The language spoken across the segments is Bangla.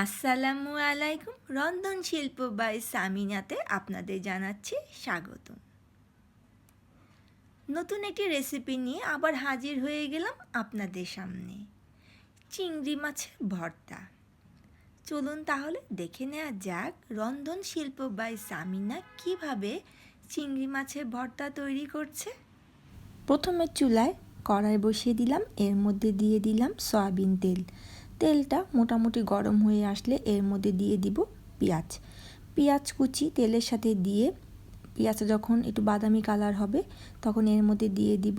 আসসালামু আলাইকুম। রন্ধন শিল্প বাই সামিনাতে আপনাদের জানাচ্ছি স্বাগতম। নতুন একটি রেসিপি নিয়ে আবার হাজির হয়ে গেলাম আপনাদের সামনে। চিংড়ি মাছের ভর্তা। চলুন তাহলে দেখে নেওয়া যাক রন্ধন শিল্প বাই সামিনা কিভাবে চিংড়ি মাছের ভর্তা তৈরি করছে। প্রথমে চুলায় কড়াই বসিয়ে দিলাম, এর মধ্যে দিয়ে দিলাম সয়াবিন তেল। তেলটা মোটামুটি গরম হয়ে আসলে এর মধ্যে দিয়ে দিব পেঁয়াজ কুচি তেলের সাথে দিয়ে পেঁয়াজটা যখন একটু বাদামি কালার হবে তখন এর মধ্যে দিয়ে দিব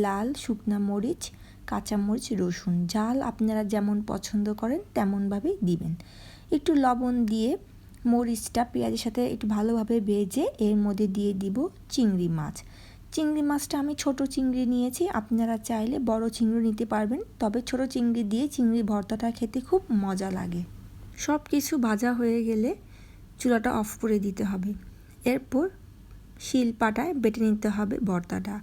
লাল শুকনা মরিচ, কাঁচামরিচ, রসুন। ঝাল আপনারা যেমন পছন্দ করেন তেমনভাবেই দিবেন। একটু লবণ দিয়ে মরিচটা পেঁয়াজের সাথে একটু ভালোভাবে ভেজে এর মধ্যে দিয়ে দিব চিংড়ি মাছ। চিংড়ি মাছটা আমি ছোট চিংড়ি নিয়েছি, আপনারা চাইলে বড় চিংড়ি নিতে পারবেন, তবে ছোট চিংড়ি দিয়ে চিংড়ির ভর্তাটা খেতে খুব মজা লাগে। সব কিছু ভাজা হয়ে গেলে চুলাটা অফ করে দিতে হবে। এরপর শিলপাটায় বেটে নিতে হবে ভর্তাটা।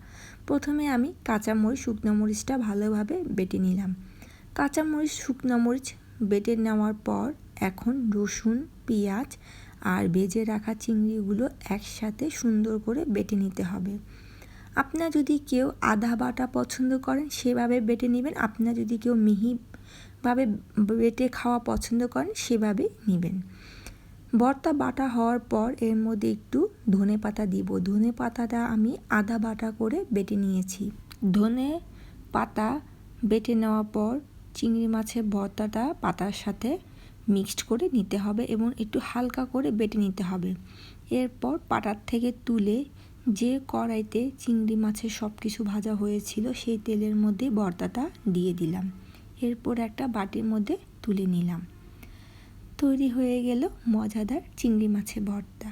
প্রথমে আমি কাঁচামরিচ শুকনো মরিচটা ভালোভাবে বেটে নিলাম। কাঁচামরিচ শুকনো মরিচ বেটে নেওয়ার পর এখন রসুন, পেঁয়াজ আর ভেজে রাখা চিংড়িগুলো একসাথে সুন্দর করে বেটে নিতে হবে। আপনারা যদি কেউ আদা বাটা পছন্দ করেন সেভাবে বেটে নেবেন, আপনারা যদি কেউ মিহিভাবে বেটে খাওয়া পছন্দ করেন সেভাবে নেবেন। ভর্তা বাটা হওয়ার পর এর মধ্যে একটু ধনে পাতা দিব। ধনে পাতাটা আমি আদা বাটা করে বেটে নিয়েছি। ধনে পাতা বেটে নেওয়ার পর চিংড়ি মাছের ভর্তাটা পাতার সাথে মিক্সড করে নিতে হবে এবং একটু হালকা করে বেটে নিতে হবে। এরপর পাটার থেকে তুলে যে কড়াইতে চিংড়ি মাছের সব কিছু ভাজা হয়েছিল সেই তেলের মধ্যে ভর্তাটা দিয়ে দিলাম। এরপর একটা বাটির মধ্যে তুলে নিলাম। তৈরি হয়ে গেল মজাদার চিংড়ি মাছের ভর্তা।